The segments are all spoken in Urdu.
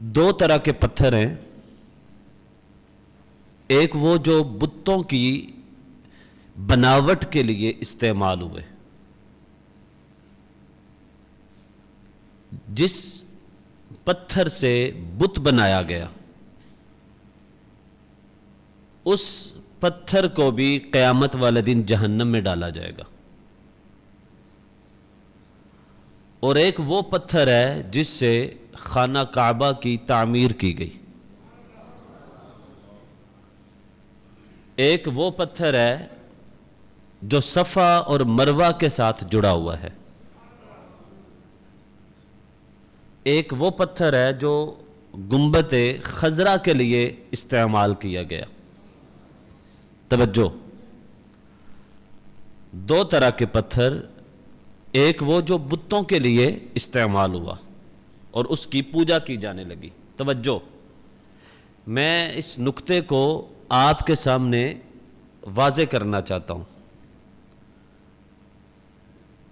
دو طرح کے پتھر ہیں، ایک وہ جو بتوں کی بناوٹ کے لیے استعمال ہوئے، جس پتھر سے بت بنایا گیا اس پتھر کو بھی قیامت والے دن جہنم میں ڈالا جائے گا، اور ایک وہ پتھر ہے جس سے خانہ کعبہ کی تعمیر کی گئی، ایک وہ پتھر ہے جو صفا اور مروہ کے ساتھ جڑا ہوا ہے، ایک وہ پتھر ہے جو گنبد خضرا کے لیے استعمال کیا گیا۔ توجہ، دو طرح کے پتھر، ایک وہ جو بتوں کے لیے استعمال ہوا اور اس کی پوجا کی جانے لگی۔ توجہ، میں اس نقطے کو آپ کے سامنے واضح کرنا چاہتا ہوں۔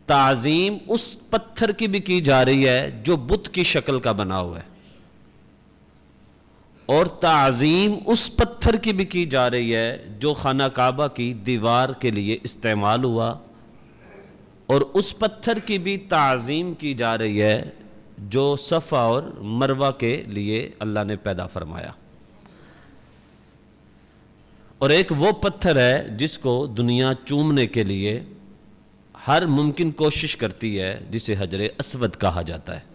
تعظیم اس پتھر کی بھی کی جا رہی ہے جو بت کی شکل کا بنا ہوا ہے، اور تعظیم اس پتھر کی بھی کی جا رہی ہے جو خانہ کعبہ کی دیوار کے لیے استعمال ہوا، اور اس پتھر کی بھی تعظیم کی جا رہی ہے جو صفا اور مروہ کے لیے اللہ نے پیدا فرمایا، اور ایک وہ پتھر ہے جس کو دنیا چومنے کے لیے ہر ممکن کوشش کرتی ہے، جسے حجر اسود کہا جاتا ہے۔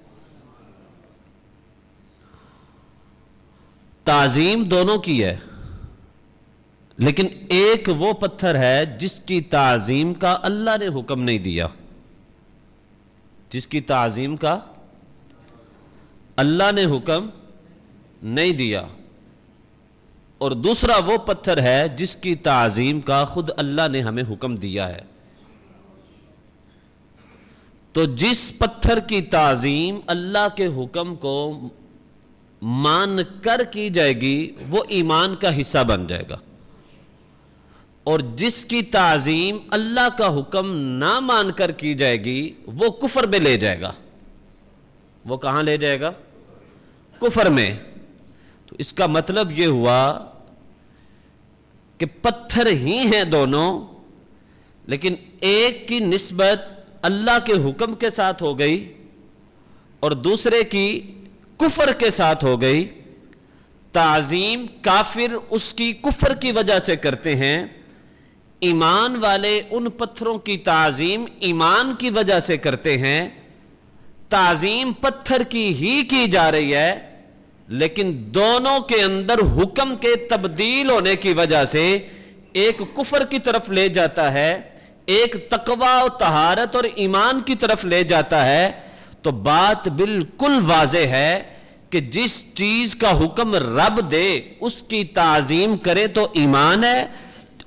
تعظیم دونوں کی ہے، لیکن ایک وہ پتھر ہے جس کی تعظیم کا اللہ نے حکم نہیں دیا، جس کی تعظیم کا اللہ نے حکم نہیں دیا، اور دوسرا وہ پتھر ہے جس کی تعظیم کا خود اللہ نے ہمیں حکم دیا ہے۔ تو جس پتھر کی تعظیم اللہ کے حکم کو مان کر کی جائے گی وہ ایمان کا حصہ بن جائے گا، اور جس کی تعظیم اللہ کا حکم نہ مان کر کی جائے گی وہ کفر میں لے جائے گا۔ وہ کہاں لے جائے گا؟ کفر میں۔ تو اس کا مطلب یہ ہوا کہ پتھر ہی ہیں دونوں، لیکن ایک کی نسبت اللہ کے حکم کے ساتھ ہو گئی اور دوسرے کی کفر کے ساتھ ہو گئی۔ تعظیم کافر اس کی کفر کی وجہ سے کرتے ہیں، ایمان والے ان پتھروں کی تعظیم ایمان کی وجہ سے کرتے ہیں۔ تعظیم پتھر کی ہی کی جا رہی ہے، لیکن دونوں کے اندر حکم کے تبدیل ہونے کی وجہ سے ایک کفر کی طرف لے جاتا ہے، ایک تقوی و طہارت اور ایمان کی طرف لے جاتا ہے۔ تو بات بالکل واضح ہے کہ جس چیز کا حکم رب دے اس کی تعظیم کرے تو ایمان ہے،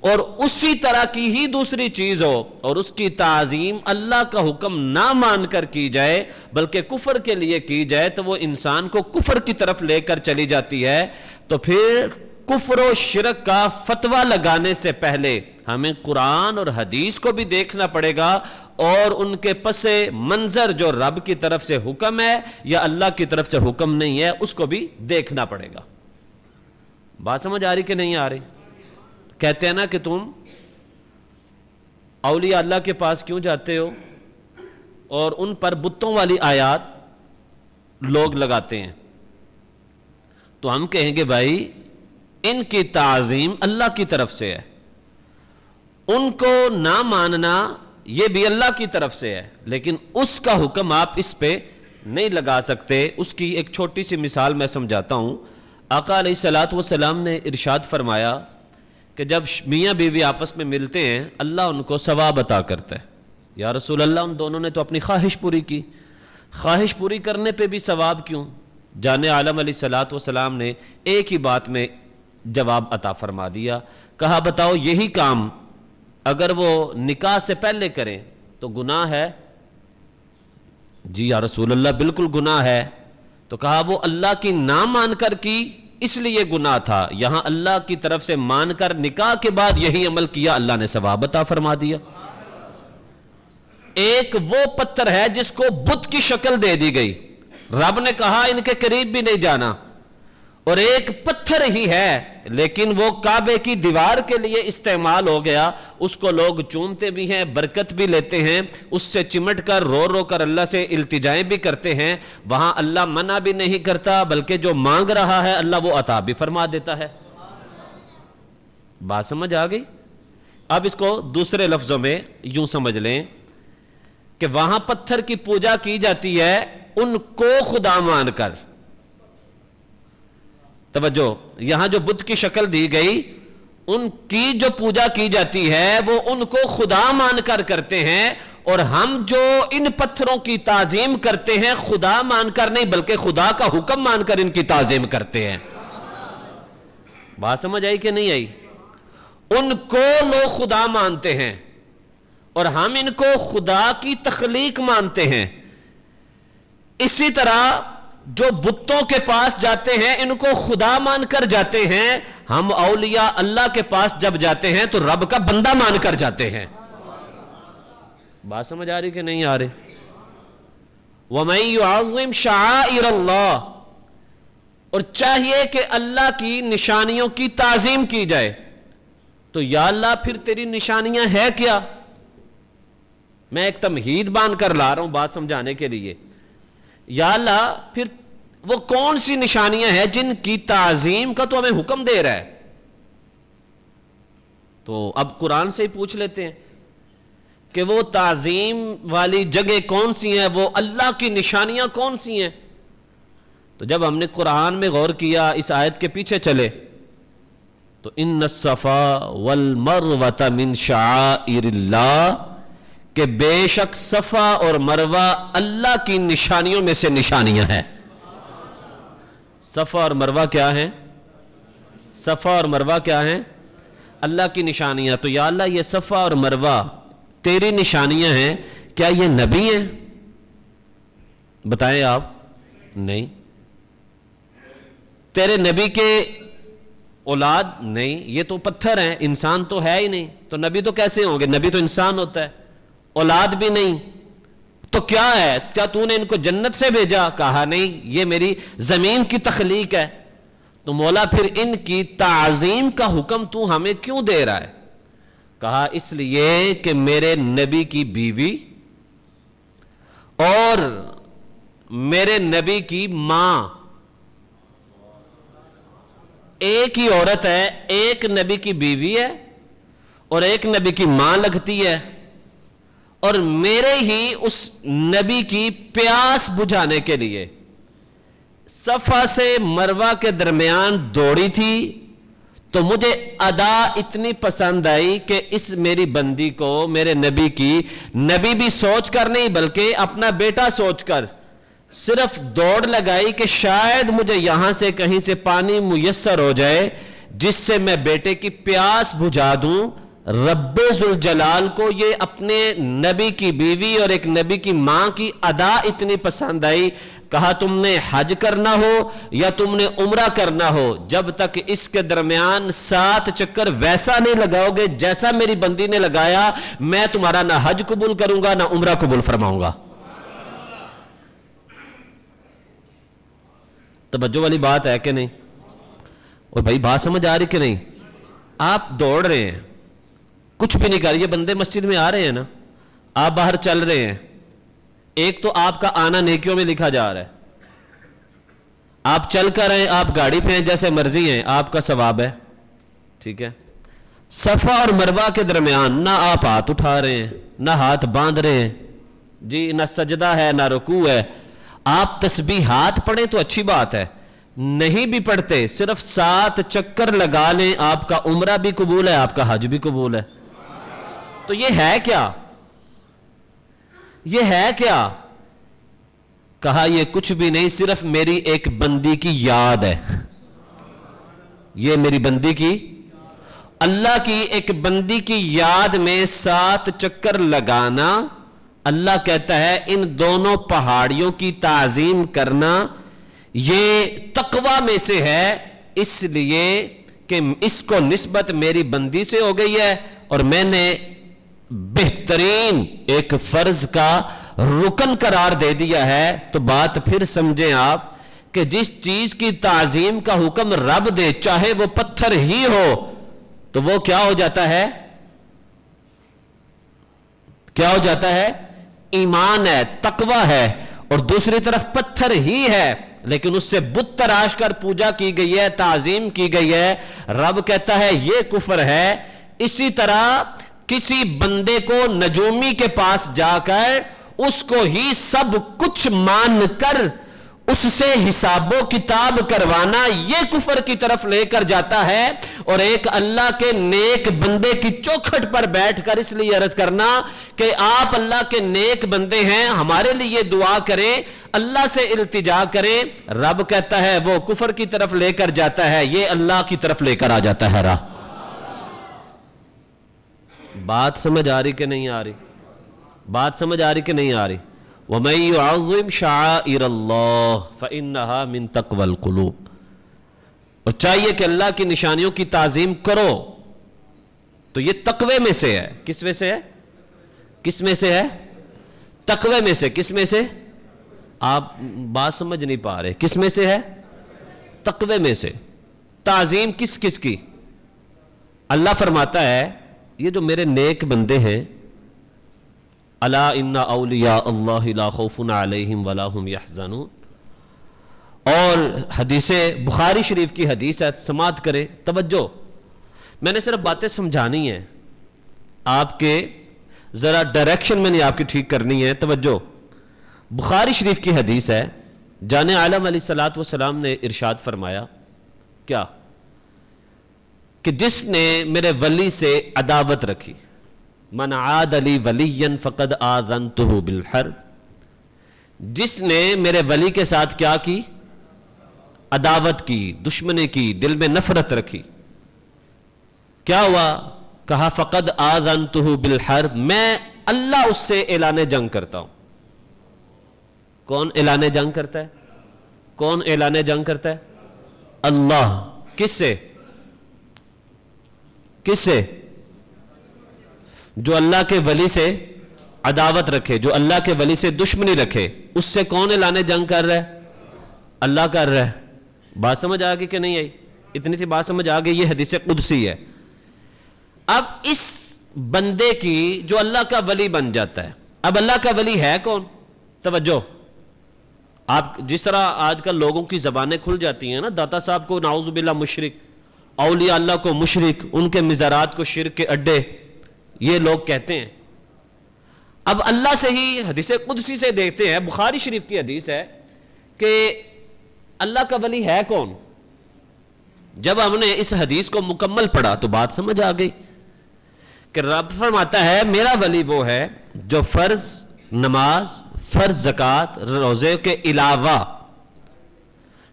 اور اسی طرح کی ہی دوسری چیز ہو اور اس کی تعظیم اللہ کا حکم نہ مان کر کی جائے بلکہ کفر کے لیے کی جائے تو وہ انسان کو کفر کی طرف لے کر چلی جاتی ہے۔ تو پھر کفر و شرک کا فتویٰ لگانے سے پہلے ہمیں قرآن اور حدیث کو بھی دیکھنا پڑے گا، اور ان کے پس منظر جو رب کی طرف سے حکم ہے یا اللہ کی طرف سے حکم نہیں ہے اس کو بھی دیکھنا پڑے گا۔ بات سمجھ آ رہی کہ نہیں آ رہی؟ کہتے ہیں نا کہ تم اولیاء اللہ کے پاس کیوں جاتے ہو، اور ان پر بتوں والی آیات لوگ لگاتے ہیں، تو ہم کہیں گے بھائی ان کی تعظیم اللہ کی طرف سے ہے، ان کو نہ ماننا یہ بھی اللہ کی طرف سے ہے، لیکن اس کا حکم آپ اس پہ نہیں لگا سکتے۔ اس کی ایک چھوٹی سی مثال میں سمجھاتا ہوں۔ آقا علیہ الصلوۃ والسلام نے ارشاد فرمایا کہ جب میاں بیوی آپس میں ملتے ہیں اللہ ان کو ثواب عطا کرتا ہے۔ یا رسول اللہ، ان دونوں نے تو اپنی خواہش پوری کی، خواہش پوری کرنے پہ بھی ثواب کیوں؟ جان عالم علیہ الصلوۃ والسلام نے ایک ہی بات میں جواب عطا فرما دیا، کہا بتاؤ یہی کام اگر وہ نکاح سے پہلے کریں تو گناہ ہے؟ جی یا رسول اللہ بالکل گناہ ہے۔ تو کہا وہ اللہ کی نہ مان کر کی اس لیے گناہ تھا، یہاں اللہ کی طرف سے مان کر نکاح کے بعد یہی عمل کیا اللہ نے ثواب عطا فرما دیا۔ ایک وہ پتھر ہے جس کو بت کی شکل دے دی گئی، رب نے کہا ان کے قریب بھی نہیں جانا، اور ایک پتھر ہی ہے لیکن وہ کعبے کی دیوار کے لیے استعمال ہو گیا، اس کو لوگ چومتے بھی ہیں، برکت بھی لیتے ہیں، اس سے چمٹ کر رو رو کر اللہ سے التجائیں بھی کرتے ہیں، وہاں اللہ منع بھی نہیں کرتا بلکہ جو مانگ رہا ہے اللہ وہ عطا بھی فرما دیتا ہے۔ بات سمجھ آ گئی؟ اب اس کو دوسرے لفظوں میں یوں سمجھ لیں کہ وہاں پتھر کی پوجا کی جاتی ہے ان کو خدا مان کر۔ توجہ، یہاں جو بت کی شکل دی گئی ان کی جو پوجا کی جاتی ہے وہ ان کو خدا مان کر کرتے ہیں، اور ہم جو ان پتھروں کی تعظیم کرتے ہیں خدا مان کر نہیں بلکہ خدا کا حکم مان کر ان کی تعظیم کرتے ہیں۔ بات سمجھ آئی کہ نہیں آئی؟ ان کو لوگ خدا مانتے ہیں اور ہم ان کو خدا کی تخلیق مانتے ہیں۔ اسی طرح جو بتوں کے پاس جاتے ہیں ان کو خدا مان کر جاتے ہیں، ہم اولیاء اللہ کے پاس جب جاتے ہیں تو رب کا بندہ مان کر جاتے ہیں۔ بات سمجھ آ رہی کہ نہیں آ رہی؟ وَمَن يُعَظِّمْ شَعَائِرَ اللَّهِ، اور چاہیے کہ اللہ کی نشانیوں کی تعظیم کی جائے۔ تو یا اللہ پھر تیری نشانیاں ہے کیا؟ میں ایک تمہید باندھ کر لا رہا ہوں بات سمجھانے کے لیے۔ یا اللہ پھر وہ کون سی نشانیاں ہیں جن کی تعظیم کا تو ہمیں حکم دے رہا ہے؟ تو اب قرآن سے ہی پوچھ لیتے ہیں کہ وہ تعظیم والی جگہ کون سی ہیں، وہ اللہ کی نشانیاں کون سی ہیں؟ تو جب ہم نے قرآن میں غور کیا، اس آیت کے پیچھے چلے تو ان الصفا والمروۃ من شعائر اللہ، کہ بے شک صفا اور مروہ اللہ کی نشانیوں میں سے نشانیاں ہیں۔ صفا اور مروہ کیا ہیں؟ صفا اور مروہ کیا ہیں؟ اللہ کی نشانیاں۔ تو یا اللہ یہ صفا اور مروہ تیری نشانیاں ہیں، کیا یہ نبی ہیں؟ بتائیں آپ۔ نہیں۔ تیرے نبی کے اولاد؟ نہیں، یہ تو پتھر ہیں، انسان تو ہے ہی نہیں، تو نبی تو کیسے ہوں گے؟ نبی تو انسان ہوتا ہے، اولاد بھی نہیں، تو کیا ہے؟ کیا تو نے ان کو جنت سے بھیجا؟ کہا نہیں، یہ میری زمین کی تخلیق ہے۔ تو مولا پھر ان کی تعظیم کا حکم تو ہمیں کیوں دے رہا ہے؟ کہا اس لیے کہ میرے نبی کی بیوی اور میرے نبی کی ماں ایک ہی عورت ہے، ایک نبی کی بیوی ہے اور ایک نبی کی ماں لگتی ہے، اور میرے ہی اس نبی کی پیاس بجھانے کے لیے صفا سے مروہ کے درمیان دوڑی تھی، تو مجھے ادا اتنی پسند آئی کہ اس میری بندی کو میرے نبی کی، نبی بھی سوچ کر نہیں بلکہ اپنا بیٹا سوچ کر صرف دوڑ لگائی کہ شاید مجھے یہاں سے کہیں سے پانی میسر ہو جائے جس سے میں بیٹے کی پیاس بجھا دوں۔ رب ذوالجلال کو یہ اپنے نبی کی بیوی اور ایک نبی کی ماں کی ادا اتنی پسند آئی، کہا تم نے حج کرنا ہو یا تم نے عمرہ کرنا ہو، جب تک اس کے درمیان 7 چکر ویسا نہیں لگاؤ گے جیسا میری بندی نے لگایا، میں تمہارا نہ حج قبول کروں گا نہ عمرہ قبول فرماؤں گا۔ توجہ والی بات ہے کہ نہیں؟ اور بھائی بات سمجھ آ رہی کہ نہیں؟ آپ دوڑ رہے ہیں، کچھ بھی نہیں کر رہے، یہ بندے مسجد میں آ رہے ہیں نا، آپ باہر چل رہے ہیں، ایک تو آپ کا آنا نیکیوں میں لکھا جا رہا ہے، آپ چل کر ہیں، آپ گاڑی پہ ہیں، جیسے مرضی ہیں، آپ کا ثواب ہے، ٹھیک ہے۔ صفا اور مروہ کے درمیان نہ آپ ہاتھ اٹھا رہے ہیں نہ ہاتھ باندھ رہے ہیں جی، نہ سجدہ ہے نہ رکوع ہے، آپ تسبیحات پڑھیں تو اچھی بات ہے، نہیں بھی پڑھتے صرف 7 چکر لگا لیں، آپ کا عمرہ بھی قبول ہے، آپ کا حج بھی قبول ہے۔ تو یہ ہے کیا؟ یہ ہے کیا؟ کہا یہ کچھ بھی نہیں، صرف میری ایک بندی کی یاد ہے، یہ میری بندی کی، اللہ کی ایک بندی کی یاد میں 7 چکر لگانا، اللہ کہتا ہے ان دونوں پہاڑیوں کی تعظیم کرنا یہ تقوی میں سے ہے، اس لیے کہ اس کو نسبت میری بندی سے ہو گئی ہے، اور میں نے بہترین ایک فرض کا رکن قرار دے دیا ہے تو بات پھر سمجھیں آپ کہ جس چیز کی تعظیم کا حکم رب دے چاہے وہ پتھر ہی ہو تو وہ کیا ہو جاتا ہے؟ کیا ہو جاتا ہے؟ ایمان ہے، تقوی ہے۔ اور دوسری طرف پتھر ہی ہے لیکن اس سے بت تراش کر پوجا کی گئی ہے، تعظیم کی گئی ہے، رب کہتا ہے یہ کفر ہے۔ اسی طرح کسی بندے کو نجومی کے پاس جا کر اس کو ہی سب کچھ مان کر اس سے حساب و کتاب کروانا یہ کفر کی طرف لے کر جاتا ہے۔ اور ایک اللہ کے نیک بندے کی چوکھٹ پر بیٹھ کر اس لیے عرض کرنا کہ آپ اللہ کے نیک بندے ہیں، ہمارے لیے دعا کریں، اللہ سے التجا کریں، رب کہتا ہے وہ کفر کی طرف لے کر جاتا ہے، یہ اللہ کی طرف لے کر آ جاتا ہے۔ راہ بات سمجھ آ رہی کہ نہیں آ رہی؟ بات سمجھ آ رہی کہ نہیں آ رہی؟ وَمَن يُعَظِّمْ شَعَائِرَ اللَّهِ فَإِنَّهَا مِن تَقْوَى الْقُلُوبِ۔ اور چاہیے کہ اللہ کی نشانیوں کی تعظیم کرو تو یہ تقوی میں سے ہے۔ کس میں سے ہے؟ کس میں سے ہے؟ تقوی میں سے۔ کس میں سے؟ آپ بات سمجھ نہیں پا رہے، کس میں سے ہے؟ تقوی میں سے۔ تعظیم کس کس کی؟ اللہ فرماتا ہے یہ جو میرے نیک بندے ہیں، الا ان اولیاء اللہ لا خوف علیہم ولا هم یحزنون، اور حدیث بخاری شریف کی حدیث ہے، سماعت کرے، توجہ، میں نے صرف باتیں سمجھانی ہیں، آپ کے ذرا ڈائریکشن میں نہیں آپ کی ٹھیک کرنی ہے، توجہ۔ بخاری شریف کی حدیث ہے، جان عالم علیہ الصلوۃ والسلام نے ارشاد فرمایا کیا کہ جس نے میرے ولی سے عداوت رکھی، من عاد لی ولیا فقد آذنتہ بالحرب، جس نے میرے ولی کے ساتھ کیا کی؟ عداوت کی، دشمنی کی، دل میں نفرت رکھی، کیا ہوا؟ کہا فقد آذنتہ بالحرب، میں اللہ اس سے اعلان جنگ کرتا ہوں۔ کون اعلان جنگ کرتا ہے؟ کون اعلان جنگ کرتا ہے؟ اللہ۔ کس سے؟ کس سے؟ جو اللہ کے ولی سے عداوت رکھے، جو اللہ کے ولی سے دشمنی رکھے، اس سے کون اعلان جنگ کر رہا ہے؟ اللہ کر رہا ہے۔ بات سمجھ آ گئی کہ نہیں آئی؟ اتنی سی بات سمجھ آ گئی، یہ حدیث قدسی ہے۔ اب اس بندے کی جو اللہ کا ولی بن جاتا ہے، اب اللہ کا ولی ہے کون؟ توجہ، آپ جس طرح آج کل لوگوں کی زبانیں کھل جاتی ہیں نا، داتا صاحب کو نعوذ باللہ مشرک، اولیاء اللہ کو مشرک، ان کے مزارات کو شرک کے اڈے، یہ لوگ کہتے ہیں۔ اب اللہ سے ہی حدیث قدسی سے دیکھتے ہیں، بخاری شریف کی حدیث ہے کہ اللہ کا ولی ہے کون؟ جب ہم نے اس حدیث کو مکمل پڑھا تو بات سمجھ آ گئی کہ رب فرماتا ہے میرا ولی وہ ہے جو فرض نماز، فرض زکوٰۃ، روزے کے علاوہ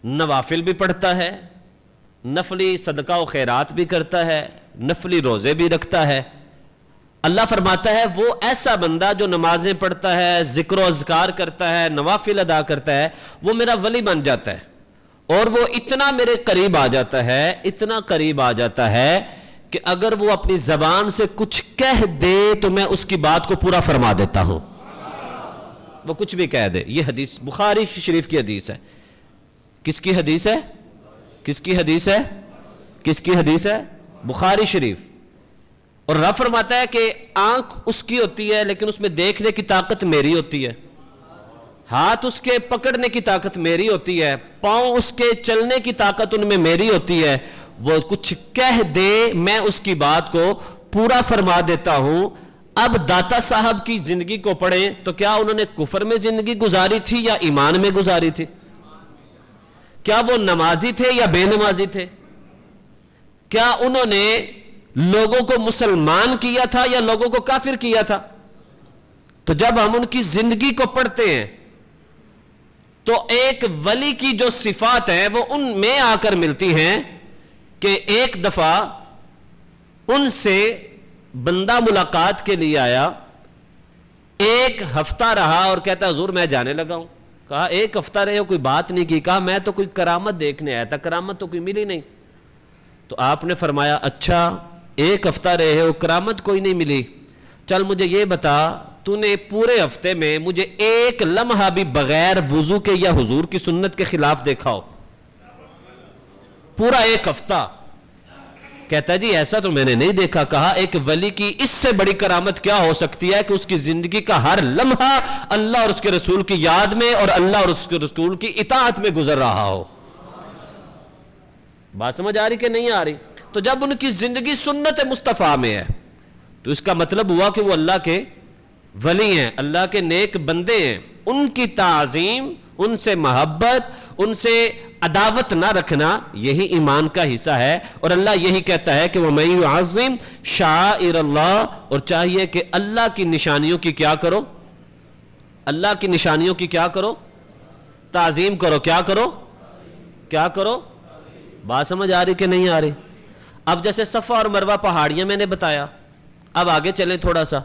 نوافل بھی پڑھتا ہے، نفلی صدقہ و خیرات بھی کرتا ہے، نفلی روزے بھی رکھتا ہے۔ اللہ فرماتا ہے وہ ایسا بندہ جو نمازیں پڑھتا ہے، ذکر و اذکار کرتا ہے، نوافل ادا کرتا ہے، وہ میرا ولی بن جاتا ہے، اور وہ اتنا میرے قریب آ جاتا ہے، اتنا قریب آ جاتا ہے کہ اگر وہ اپنی زبان سے کچھ کہہ دے تو میں اس کی بات کو پورا فرما دیتا ہوں، وہ کچھ بھی کہہ دے۔ یہ حدیث بخاری شریف کی حدیث ہے۔ کس کی حدیث ہے؟ کس کی حدیث ہے؟ کس کی حدیث ہے؟ بخاری شریف۔ اور رب فرماتا ہے کہ آنکھ اس کی ہوتی ہے لیکن اس میں دیکھنے کی طاقت میری ہوتی ہے، ہاتھ اس کے پکڑنے کی طاقت میری ہوتی ہے، پاؤں اس کے چلنے کی طاقت ان میں میری ہوتی ہے، وہ کچھ کہہ دے میں اس کی بات کو پورا فرما دیتا ہوں۔ اب داتا صاحب کی زندگی کو پڑھیں تو کیا انہوں نے کفر میں زندگی گزاری تھی یا ایمان میں گزاری تھی؟ کیا وہ نمازی تھے یا بے نمازی تھے؟ کیا انہوں نے لوگوں کو مسلمان کیا تھا یا لوگوں کو کافر کیا تھا؟ تو جب ہم ان کی زندگی کو پڑھتے ہیں تو ایک ولی کی جو صفات ہیں وہ ان میں آ کر ملتی ہیں کہ ایک دفعہ ان سے بندہ ملاقات کے لیے آیا، ایک ہفتہ رہا اور کہتا حضور میں جانے لگا ہوں۔ کہا ایک ہفتہ رہے ہو کوئی بات نہیں کی؟ کہا میں تو کوئی کرامت دیکھنے آیا تھا، کرامت تو کوئی ملی نہیں۔ تو آپ نے فرمایا اچھا ایک ہفتہ رہے ہو کرامت کوئی نہیں ملی، چل مجھے یہ بتا تو نے پورے ہفتے میں مجھے ایک لمحہ بھی بغیر وضو کے یا حضور کی سنت کے خلاف دیکھا ہو؟ پورا ایک ہفتہ. کہتا ہے جی ایسا تو میں نے نہیں دیکھا. کہا ایک ولی کی اس سے بڑی کرامت کیا ہو سکتی ہے کہ اس کی زندگی کا ہر لمحہ اللہ اور اس کے رسول کی یاد میں اور اللہ اور اس کے رسول کی اطاعت میں گزر رہا ہو. بات سمجھ آ رہی کہ نہیں آ رہی؟ تو جب ان کی زندگی سنت مصطفیٰ میں ہے تو اس کا مطلب ہوا کہ وہ اللہ کے ولی ہیں, اللہ کے نیک بندے ہیں. ان کی تعظیم, ان سے محبت, ان سے عداوت نہ رکھنا یہی ایمان کا حصہ ہے. اور اللہ یہی کہتا ہے کہ وَمَن يُعَظِّمْ شَعَائِرَ اللَّهِ, اور چاہیے کہ اللہ کی نشانیوں کی کیا کرو؟ اللہ کی نشانیوں کی کیا کرو؟ تعظیم کرو. کیا کرو؟ کیا کرو؟ بات سمجھ آ رہی کہ نہیں آ رہی؟ اب جیسے صفا اور مروہ پہاڑیاں میں نے بتایا, اب آگے چلیں تھوڑا سا.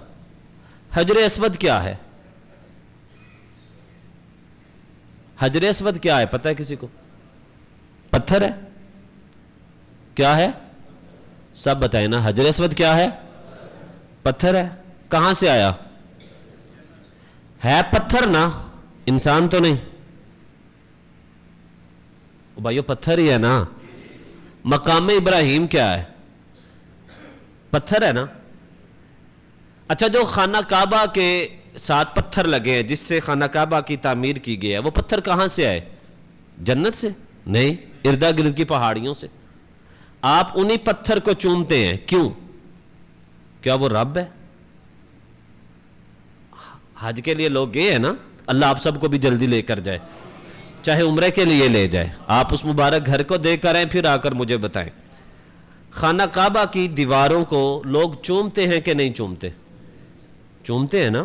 حجر اسود کیا ہے؟ حجر اسود کیا ہے پتہ ہے کسی کو؟ پتھر ہے. کیا ہے؟ سب بتائیں نا. حجر اسود کیا ہے؟ پتھر ہے. کہاں سے آیا ہے؟ پتھر نا, انسان تو نہیں. بھائیو پتھر ہی ہے نا. مقام ابراہیم کیا ہے؟ پتھر ہے نا. اچھا جو خانہ کعبہ کے ساتھ پتھر لگے ہیں جس سے خانہ کعبہ کی تعمیر کی گئی ہے, وہ پتھر کہاں سے آئے؟ جنت سے؟ نہیں, اردا گرد کی پہاڑیوں سے. آپ انہی پتھر کو چومتے ہیں, کیوں؟ کیا وہ رب ہے؟ حج کے لیے لوگ گئے ہیں نا, اللہ آپ سب کو بھی جلدی لے کر جائے, چاہے عمرے کے لیے لے جائے. آپ اس مبارک گھر کو دیکھ کر آئیں, پھر آ کر مجھے بتائیں. خانہ کعبہ کی دیواروں کو لوگ چومتے ہیں کہ نہیں چومتے؟ چومتے ہیں نا.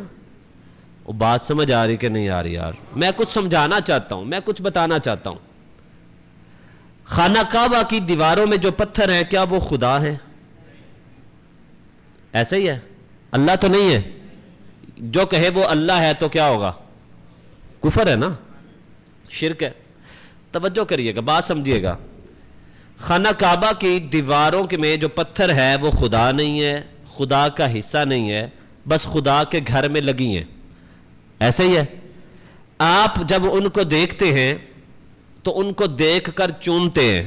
وہ بات سمجھ آ رہی کہ نہیں آ رہی یار؟ میں کچھ سمجھانا چاہتا ہوں, میں کچھ بتانا چاہتا ہوں. خانہ کعبہ کی دیواروں میں جو پتھر ہیں کیا وہ خدا ہیں؟ ایسا ہی ہے؟ اللہ تو نہیں ہے. جو کہے وہ اللہ ہے تو کیا ہوگا؟ کفر ہے نا, شرک ہے. توجہ کریے گا, بات سمجھیے گا. خانہ کعبہ کی دیواروں میں جو پتھر ہے وہ خدا نہیں ہے, خدا کا حصہ نہیں ہے, بس خدا کے گھر میں لگی ہیں. ایسے ہی ہے. آپ جب ان کو دیکھتے ہیں تو ان کو دیکھ کر چومتے ہیں.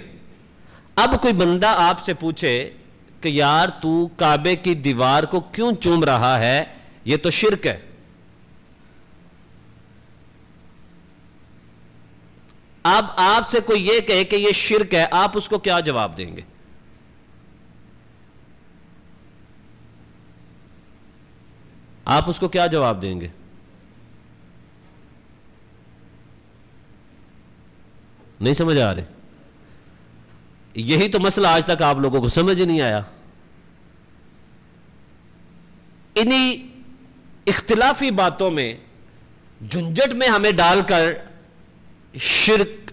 اب کوئی بندہ آپ سے پوچھے کہ یار تو کعبے کی دیوار کو کیوں چوم رہا ہے, یہ تو شرک ہے. اب آپ سے کوئی یہ کہے کہ یہ شرک ہے, آپ اس کو کیا جواب دیں گے؟ آپ اس کو کیا جواب دیں گے؟ نہیں سمجھ آ رہے؟ یہی تو مسئلہ آج تک آپ لوگوں کو سمجھ نہیں آیا. انہی اختلافی باتوں میں, جھنجٹ میں ہمیں ڈال کر شرک,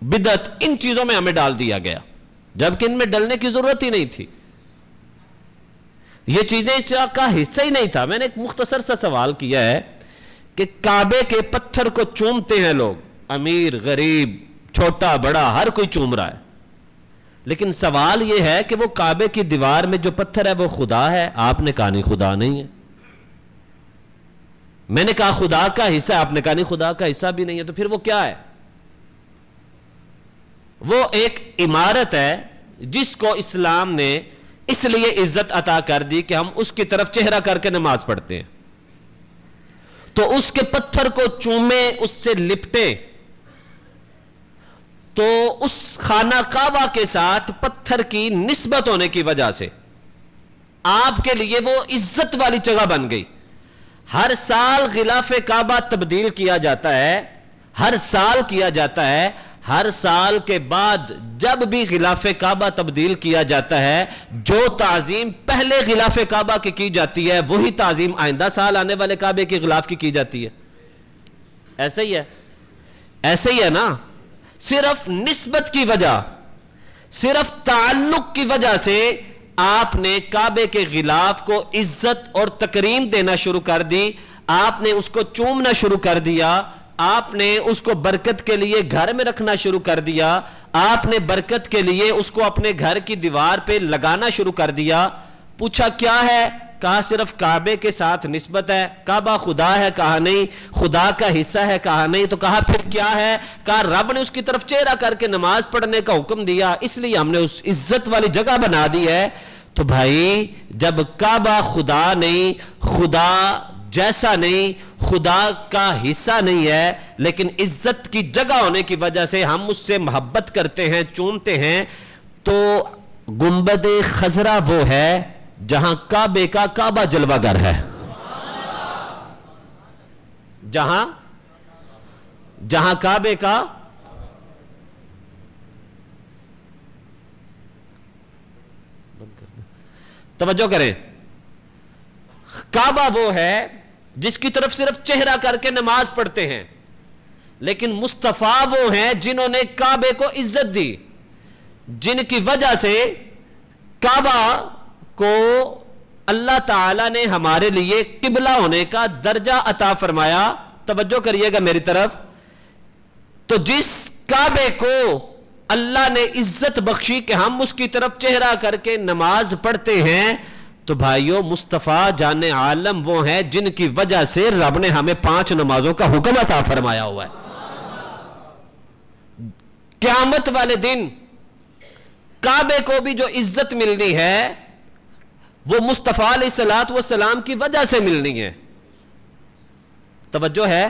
بدعت, ان چیزوں میں ہمیں ڈال دیا گیا, جبکہ ان میں ڈلنے کی ضرورت ہی نہیں تھی. یہ چیزیں اس کا حصہ ہی نہیں تھا. میں نے ایک مختصر سا سوال کیا ہے کہ کعبے کے پتھر کو چومتے ہیں لوگ, امیر غریب چھوٹا بڑا ہر کوئی چوم رہا ہے, لیکن سوال یہ ہے کہ وہ کعبے کی دیوار میں جو پتھر ہے وہ خدا ہے؟ آپ نے کہا نہیں خدا نہیں ہے. میں نے کہا خدا کا حصہ, آپ نے کہا نہیں خدا کا حصہ بھی نہیں ہے. تو پھر وہ کیا ہے؟ وہ ایک عمارت ہے جس کو اسلام نے اس لیے عزت عطا کر دی کہ ہم اس کی طرف چہرہ کر کے نماز پڑھتے ہیں. تو اس کے پتھر کو چومیں, اس سے لپٹیں, تو اس خانہ کعبہ کے ساتھ پتھر کی نسبت ہونے کی وجہ سے آپ کے لیے وہ عزت والی جگہ بن گئی. ہر سال غلاف کعبہ تبدیل کیا جاتا ہے, ہر سال کیا جاتا ہے. ہر سال کے بعد جب بھی غلاف کعبہ تبدیل کیا جاتا ہے, جو تعظیم پہلے غلاف کعبہ کی جاتی ہے وہی تعظیم آئندہ سال آنے والے کعبے کے غلاف کی جاتی ہے. ایسے ہی ہے, ایسے ہی ہے نا. صرف نسبت کی وجہ, صرف تعلق کی وجہ سے آپ نے کعبے کے غلاف کو عزت اور تکریم دینا شروع کر دی. آپ نے اس کو چومنا شروع کر دیا, آپ نے اس کو برکت کے لیے گھر میں رکھنا شروع کر دیا, آپ نے برکت کے لیے اس کو اپنے گھر کی دیوار پہ لگانا شروع کر دیا. پوچھا کیا ہے؟ کہا صرف کعبے کے ساتھ نسبت ہے، کعبہ خدا ہے کہا نہیں، خدا کا حصہ ہے کہا نہیں، تو کہا پھر کیا ہے؟ کہا رب نے اس کی طرف چہرہ کر کے نماز پڑھنے کا حکم دیا، اس لیے ہم نے اس عزت والی جگہ بنا دی ہے۔ تو بھائی جب کعبہ خدا نہیں، خدا جیسا نہیں، خدا کا حصہ نہیں ہے، لیکن عزت کی جگہ ہونے کی وجہ سے ہم اس سے محبت کرتے ہیں، چومتے ہیں، تو گنبد خضرا وہ ہے جہاں کعبے کا کعبہ جلوہ گر ہے، جہاں کعبے کا توجہ کریں، کعبہ وہ ہے جس کی طرف صرف چہرہ کر کے نماز پڑھتے ہیں، لیکن مصطفیٰ وہ ہیں جنہوں نے کعبے کو عزت دی، جن کی وجہ سے کعبہ کو اللہ تعالیٰ نے ہمارے لیے قبلہ ہونے کا درجہ عطا فرمایا۔ توجہ کریے گا میری طرف، تو جس کعبے کو اللہ نے عزت بخشی کہ ہم اس کی طرف چہرہ کر کے نماز پڑھتے ہیں، تو بھائیو مصطفیٰ جان عالم وہ ہیں جن کی وجہ سے رب نے ہمیں 5 نمازوں کا حکم عطا فرمایا ہوا ہے۔ قیامت والے دن کعبے کو بھی جو عزت ملنی ہے وہ مصطفیٰ علیہ السلام کی وجہ سے ملنی ہے۔ توجہ ہے؟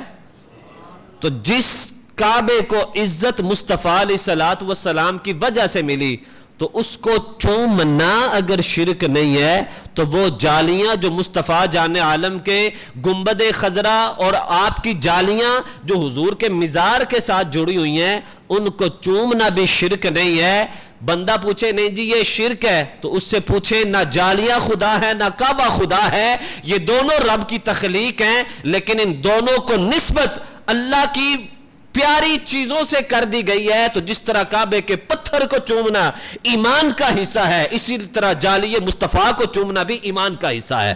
تو جس کعبے کو عزت مصطفیٰ علیہ السلام کی وجہ سے ملی، تو اس کو چومنا اگر شرک نہیں ہے تو وہ جالیاں جو مصطفیٰ جان عالم کے گنبد خضرا اور آپ کی جالیاں جو حضور کے مزار کے ساتھ جڑی ہوئی ہیں، ان کو چومنا بھی شرک نہیں ہے۔ بندہ پوچھے نہیں جی یہ شرک ہے، تو اس سے پوچھے نہ جالیاں خدا ہے نہ کعبہ خدا ہے، یہ دونوں رب کی تخلیق ہیں، لیکن ان دونوں کو نسبت اللہ کی پیاری چیزوں سے کر دی گئی ہے۔ تو جس طرح کعبے کے پتھر کو چومنا ایمان کا حصہ ہے، اسی طرح جالی مصطفیٰ کو چومنا بھی ایمان کا حصہ ہے۔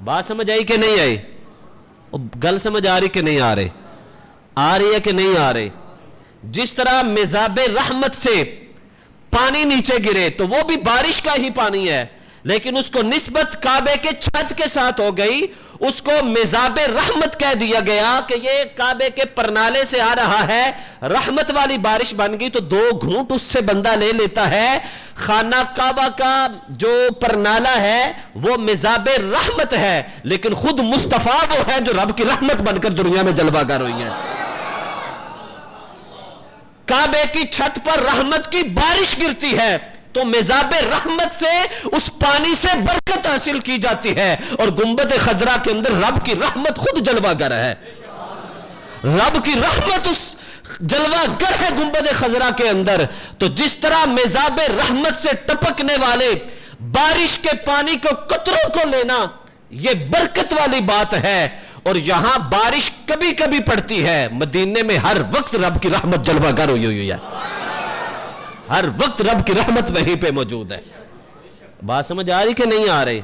بات سمجھ آئی کہ نہیں آئی؟ گل سمجھ آ رہی کہ نہیں آ رہی؟ آ رہی ہے کہ نہیں آ رہی؟ جس طرح میزاب رحمت سے پانی نیچے گرے تو وہ بھی بارش کا ہی پانی ہے، لیکن اس کو نسبت کعبے کے چھت کے ساتھ ہو گئی، اس کو میزاب رحمت کہہ دیا گیا کہ یہ کعبے کے پرنالے سے آ رہا ہے، رحمت والی بارش بن گئی، تو 2 گھونٹ اس سے بندہ لے لیتا ہے۔ خانہ کعبہ کا جو پرنالہ ہے وہ میزاب رحمت ہے، لیکن خود مصطفیٰ وہ ہے جو رب کی رحمت بن کر دنیا میں جلوہ گر ہوئی ہے۔ کعبے کی چھت پر رحمت کی بارش گرتی ہے تو میزاب رحمت سے اس پانی سے برکت حاصل کی جاتی ہے، اور گنبد خضرا کے اندر رب کی رحمت خود جلوہ گر ہے۔ رب کی رحمت اس جلوہ گر ہے گنبد خضرا کے اندر۔ تو جس طرح میزاب رحمت سے ٹپکنے والے بارش کے پانی کو قطروں کو لینا یہ برکت والی بات ہے، اور یہاں بارش کبھی کبھی پڑتی ہے، مدینے میں ہر وقت رب کی رحمت جلوہ گر ہوئی ہے، ہر وقت رب کی رحمت وہیں پہ موجود ہے۔ بات سمجھ آ رہی کہ نہیں آ رہی؟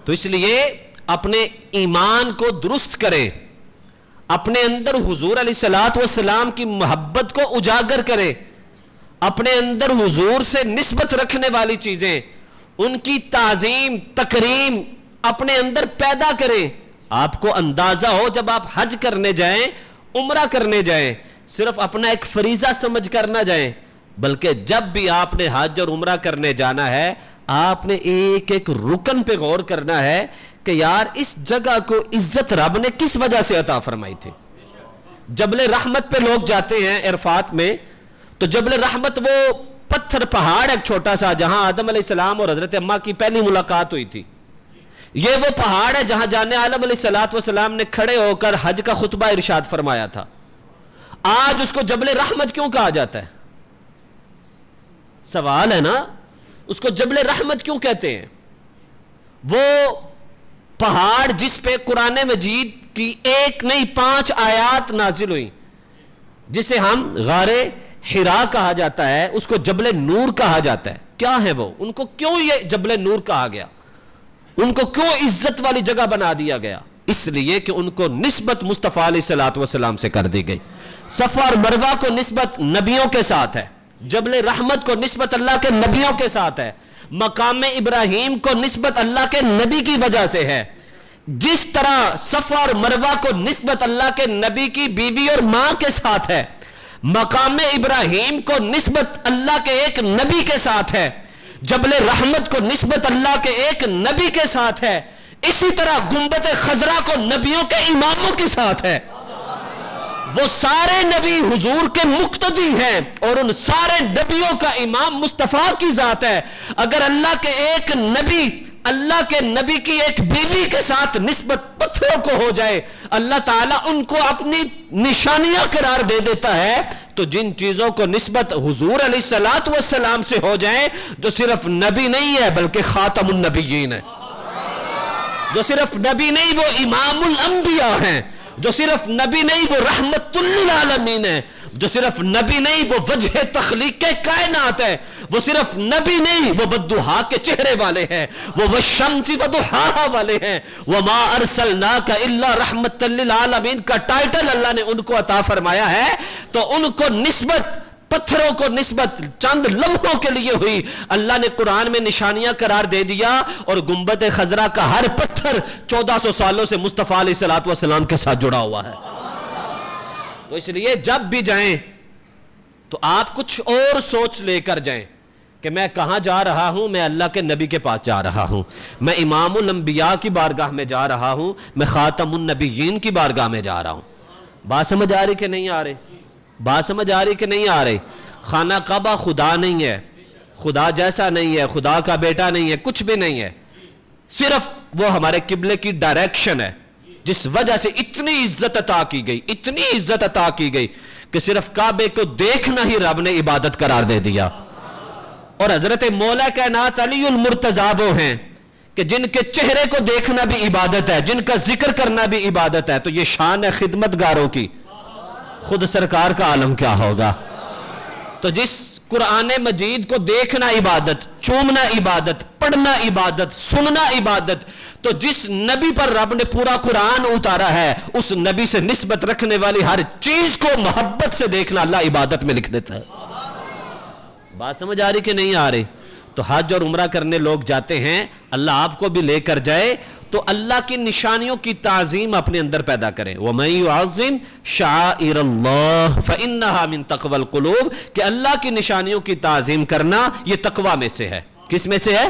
تو اس لیے اپنے ایمان کو درست کرے، اپنے اندر حضور علیہ السلام کی محبت کو اجاگر کرے، اپنے اندر حضور سے نسبت رکھنے والی چیزیں، ان کی تعظیم تکریم اپنے اندر پیدا کرے۔ آپ کو اندازہ ہو جب آپ حج کرنے جائیں، عمرہ کرنے جائیں، صرف اپنا ایک فریضہ سمجھ کر نہ جائیں، بلکہ جب بھی آپ نے حج اور عمرہ کرنے جانا ہے، آپ نے ایک ایک رکن پہ غور کرنا ہے کہ یار اس جگہ کو عزت رب نے کس وجہ سے عطا فرمائی تھی۔ جبل رحمت پہ لوگ جاتے ہیں عرفات میں، تو جبل رحمت وہ پتھر پہاڑ ایک چھوٹا سا جہاں آدم علیہ السلام اور حضرت اماں کی پہلی ملاقات ہوئی تھی، یہ وہ پہاڑ ہے جہاں جان عالم علیہ السلام نے کھڑے ہو کر حج کا خطبہ ارشاد فرمایا تھا۔ آج اس کو جبل رحمت کیوں کہا جاتا ہے؟ سوال ہے نا، اس کو جبل رحمت کیوں کہتے ہیں؟ وہ پہاڑ جس پہ قرآن مجید کی 1 نہیں 5 آیات نازل ہوئی، جسے ہم غار حرا کہا جاتا ہے، اس کو جبل نور کہا جاتا ہے۔ کیا ہے وہ؟ ان کو کیوں یہ جبل نور کہا گیا؟ ان کو کیوں عزت والی جگہ بنا دیا گیا؟ اس لیے کہ ان کو نسبت مصطفیٰ علیہ السلام سے کر دی گئی۔ صفا اور مروہ کو نسبت نبیوں کے ساتھ ہے، جبل رحمت کو نسبت اللہ کے نبیوں کے ساتھ ہے، مقام ابراہیم کو نسبت اللہ کے نبی کی وجہ سے ہے، جس طرح صفا اور مروہ کو نسبت اللہ کے نبی کی بیوی اور ماں کے ساتھ ہے، مقام ابراہیم کو نسبت اللہ کے ایک نبی کے ساتھ ہے، جبل رحمت کو نسبت اللہ کے ایک نبی کے ساتھ ہے، اسی طرح گنبد خضرا کو نبیوں کے اماموں کے ساتھ ہے۔ وہ سارے نبی حضور کے مقتدی ہیں اور ان سارے نبیوں کا امام مصطفیٰ کی ذات ہے۔ اگر اللہ کے ایک نبی اللہ کے نبی کی ایک بیوی کے ساتھ نسبت پتھروں کو ہو جائے، اللہ تعالیٰ ان کو اپنی نشانیاں قرار دے دیتا ہے، تو جن چیزوں کو نسبت حضور علیہ السلام سے ہو جائیں، جو صرف نبی نہیں ہے بلکہ خاتم النبیین ہے، جو صرف نبی نہیں وہ امام الانبیاء ہیں، جو صرف نبی نہیں وہ رحمت للعالمین ہے، جو صرف نبی نہیں وہ وجہ تخلیق کائنات ہے، وہ صرف نبی نہیں وہ والضحیٰ کے چہرے والے ہیں، وہ والشمس وضحاہا والے ہیں، وما ارسلناک الا رحمت للعالمین کا ٹائٹل اللہ نے ان کو عطا فرمایا ہے۔ تو ان کو نسبت پتھروں کو نسبت چند لمحوں کے لیے ہوئی، اللہ نے قرآن میں نشانیاں قرار دے دیا، اور گنبد خضرا کا ہر پتھر 1400 سالوں سے مصطفیٰ علیہ السلام کے ساتھ جڑا ہوا ہے۔ تو اس لیے جب بھی جائیں تو آپ کچھ اور سوچ لے کر جائیں کہ میں کہاں جا رہا ہوں، میں اللہ کے نبی کے پاس جا رہا ہوں، میں امام الانبیاء کی بارگاہ میں جا رہا ہوں، میں خاتم النبیین کی بارگاہ میں جا رہا ہوں۔ بات سمجھ آ رہی کہ نہیں آ رہی؟ بات سمجھ آ رہی کہ نہیں آ رہی؟ خانہ کعبہ خدا نہیں ہے، خدا جیسا نہیں ہے، خدا کا بیٹا نہیں ہے، کچھ بھی نہیں ہے، صرف وہ ہمارے قبلے کی ڈائریکشن ہے، جس وجہ سے اتنی عزت عطا کی گئی، اتنی عزت عطا کی گئی کہ صرف کعبے کو دیکھنا ہی رب نے عبادت قرار دے دیا۔ اور حضرت مولا کائنات علی المرتضیٰ وہ ہیں کہ جن کے چہرے کو دیکھنا بھی عبادت ہے، جن کا ذکر کرنا بھی عبادت ہے، تو یہ شان ہے خدمت گاروں کی، خود سرکار کا عالم کیا ہوگا۔ تو جس قرآن مجید کو دیکھنا عبادت، چومنا عبادت، پڑھنا عبادت، سننا عبادت، تو جس نبی پر رب نے پورا قرآن اتارا ہے، اس نبی سے نسبت رکھنے والی ہر چیز کو محبت سے دیکھنا اللہ عبادت میں لکھ دیتا ہے۔ بات سمجھ آ رہی کہ نہیں آ رہی؟ تو حج اور عمرہ کرنے لوگ جاتے ہیں، اللہ آپ کو بھی لے کر جائے تو اللہ کی نشانیوں کی تعظیم اپنے اندر پیدا کریں۔ وَمَن يُعَظِّمْ شَعَائِرَ اللَّهِ فَإِنَّهَا مِن تَقْوَى الْقُلُوبِ، کہ اللہ کی نشانیوں کی تعظیم کرنا یہ تقوی میں سے ہے۔ کس میں سے ہے؟